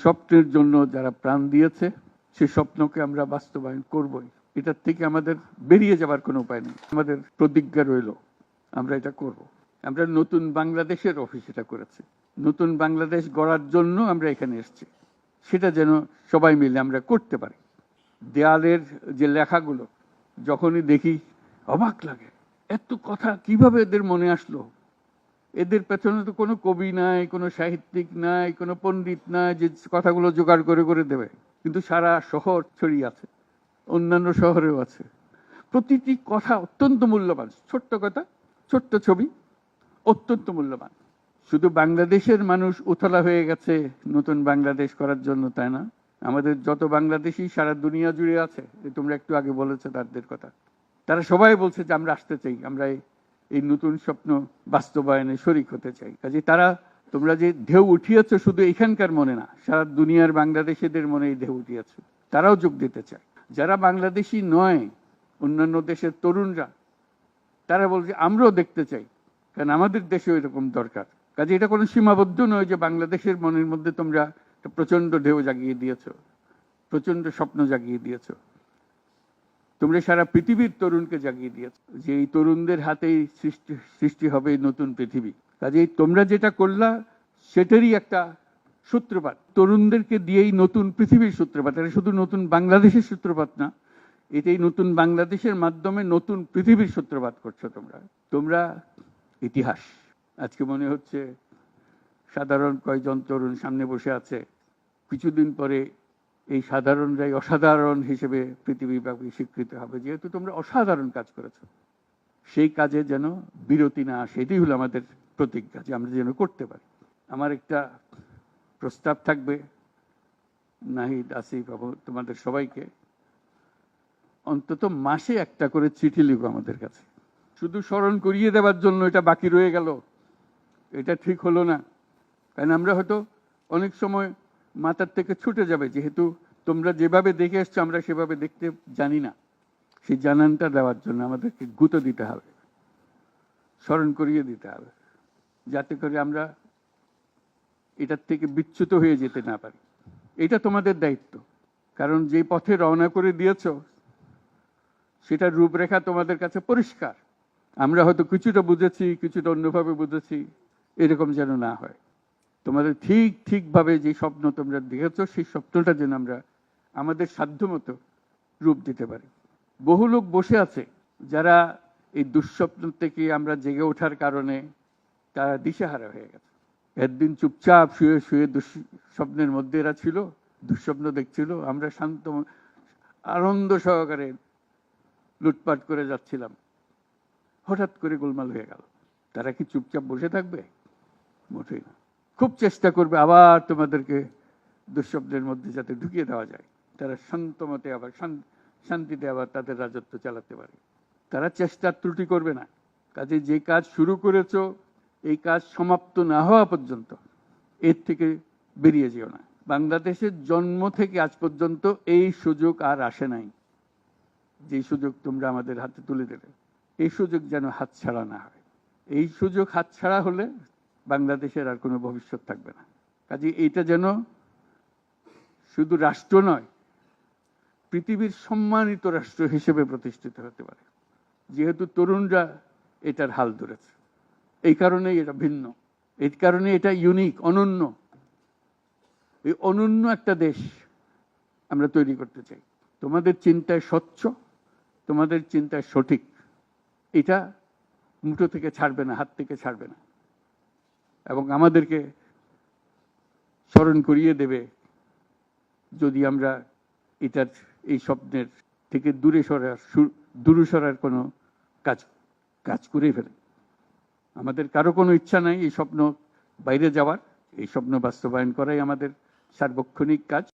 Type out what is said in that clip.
স্বপ্নের জন্য যারা প্রাণ দিয়েছে সেই স্বপ্নকে আমরা বাস্তবায়ন করবই। এটার থেকে আমাদের বেরিয়ে যাবার কোনো উপায় নেই। আমাদের প্রতিজ্ঞা রইল আমরা এটা করব। আমরা নতুন বাংলাদেশের অফিস এটা করেছি। নতুন বাংলাদেশ গড়ার জন্য আমরা এখানে এসেছি। সেটা যেন সবাই মিলে আমরা করতে পারি। দেয়ালের যে লেখাগুলো যখনই দেখি অবাক লাগে, এত কথা কিভাবে এদের মনে আসলো। এদের পেছনে তো কোনো কবি নাই, কোনো সাহিত্যিক নাই, কোনো পণ্ডিত নাই যে কথাগুলো জোগাড় করে করে দেবে। কিন্তু সারা শহর ছড়িয়ে আছে, অন্যান্য শহরেও আছে। প্রতিটি কথা অত্যন্ত মূল্যবান। ছোট্ট কথা, ছোট্ট ছবি, অত্যন্ত মূল্যবান। শুধু বাংলাদেশের মানুষ উতলা হয়ে গেছে নতুন বাংলাদেশ করার জন্য, তাই না? আমাদের যত বাংলাদেশি সারা দুনিয়া জুড়ে আছে, তোমরা একটু আগে বলেছো তাদের কথা, তারা সবাই বলছে যে আমরা আসতে চাই, আমরা এই নতুন স্বপ্ন বাস্তবায়নে শরিক হতে চাই। কাজে তারা, তোমরা যে ঢেউ উঠিয়েছো শুধু এখানকার মনে না, সারা দুনিয়ার বাংলাদেশিদের মনে এই ঢেউ উঠিয়েছে, তারাও যোগ দিতে চায়। যারা বাংলাদেশি নয়, অন্যান্য দেশের তরুণরা, তারা বলছে আমরাও দেখতে চাই, কারণ আমাদের দেশেও এরকম দরকার। কাজে এটা কোনো সীমাবদ্ধ নয় যে বাংলাদেশের মনের মধ্যে তোমরা প্রচন্ড ঢেউ জাগিয়ে দিয়েছ, প্রচন্ড স্বপ্ন জাগিয়ে দিয়েছ। তোমরা সারা পৃথিবীর তরুণকে জাগিয়ে দিয়েছ যে এই তরুণদের হাতেই সৃষ্টি হবে নতুন পৃথিবী। কাজেই তোমরা যেটা করলা সেটারই একটা সূত্রপাত, তরুণদেরকে দিয়েই নতুন পৃথিবীর সূত্রপাত। এটা শুধু নতুন বাংলাদেশের সূত্রপাত না, এটাই নতুন বাংলাদেশের মাধ্যমে নতুন পৃথিবীর সূত্রপাত করছো তোমরা। তোমরা ইতিহাস। আজকে মনে হচ্ছে সাধারণ কয়েকজন তরুণ সামনে বসে আছে, কিছুদিন পরে এই সাধারণরাই অসাধারণ হিসেবে পৃথিবীব্যাপী স্বীকৃত হবে, যেহেতু তোমরা অসাধারণ কাজ করেছো। সেই কাজে যেন বিরতি না আসে, এটাই হলো আমাদের প্রতিজ্ঞা, যে আমরা যেন করতে পারি। আমার একটা প্রস্তাব থাকবে, নাহিদ, আসিফ, তোমাদের সবাইকে, অন্তত মাসে একটা করে চিঠি লিখো আমাদের কাছে। শুধু স্মরণ করিয়ে দেওয়ার জন্য এটা বাকি রয়ে গেল, এটা ঠিক হলো না। কারণ আমরা হয়তো অনেক সময় মাথার থেকে ছুটে যাবে, যেহেতু তোমরা যেভাবে দেখে এসছো আমরা সেভাবে দেখতে জানি না। সেই জানানটা দেওয়ার জন্য আমাদেরকে গুঁতো দিতে হবে, স্মরণ করিয়ে দিতে হবে, যাতে করে আমরা এটার থেকে বিচ্যুত হয়ে যেতে না পারি। এটা তোমাদের দায়িত্ব, কারণ যে পথে রওনা করে দিয়েছ সেটার রূপরেখা তোমাদের কাছে পরিষ্কার। আমরা হয়তো কিছুটা বুঝেছি, কিছুটা অন্যভাবে বুঝেছি, এরকম যেন না হয়। তোমাদের ঠিকভাবে যে স্বপ্ন তোমরা দেখেছো সেই স্বপ্নটা যেন আমরা আমাদের সাধ্যমতো রূপ দিতে পারি। বহু লোক বসে আছে যারা এই দুঃস্বপ্ন থেকে আমরা জেগে ওঠার কারণে তারা দিশেহারা হয়ে গেছে। একদিন চুপচাপ শুয়ে শুয়ে দুঃস্বপ্নের মধ্যে এরা ছিল, দুঃস্বপ্ন দেখছিল, আমরা শান্ত আনন্দ সহকারে লুটপাট করে যাচ্ছিলাম, হঠাৎ করে গোলমাল হয়ে গেল। তারা কি চুপচাপ বসে থাকবে? মোটেই না। খুব চেষ্টা করবে আবার তোমাদেরকে দুঃস্বপ্নের মধ্যে যাতে ঢুকিয়ে দেওয়া যায়, তারা শান্তমতে আবার শান্তিতে আবার তাদের রাজত্ব চালাতে পারে। তারা চেষ্টার ত্রুটি করবে না। কাজে যে কাজ শুরু করেছো এই কাজ সমাপ্ত না হওয়া পর্যন্ত এর থেকে বেরিয়ে যেও না। বাংলাদেশের জন্ম থেকে আজ পর্যন্ত এই সুযোগ আর আসে নাই, যে সুযোগ তোমরা আমাদের হাতে তুলে দেবে। এই সুযোগ যেন হাতছাড়া না হয়। এই সুযোগ হাতছাড়া হলে বাংলাদেশের আর কোনো ভবিষ্যৎ থাকবে না। কাজে এটা যেন শুধু রাষ্ট্র নয়, পৃথিবীর সম্মানিত রাষ্ট্র হিসেবে প্রতিষ্ঠিত হতে পারে, যেহেতু তরুণরা এটার হাল ধরেছে। এই কারণেই এটা ভিন্ন, এই কারণে এটা ইউনিক, অনন্য। এই অনন্য একটা দেশ আমরা তৈরি করতে চাই। তোমাদের চিন্তায় স্বচ্ছ, তোমাদের চিন্তায় সঠিক, এটা মুঠো থেকে ছাড়বে না, হাত থেকে ছাড়বে না, এবং আমাদেরকে স্মরণ করিয়ে দেবে যদি আমরা এটার এই স্বপ্নের থেকে দূরে সরার কোনো কাজ করে ফেলে। আমাদের কারো কোনো ইচ্ছা নাই এই স্বপ্ন বাইরে যাওয়ার, এই স্বপ্ন বাস্তবায়ন করাই আমাদের সার্বক্ষণিক কাজ।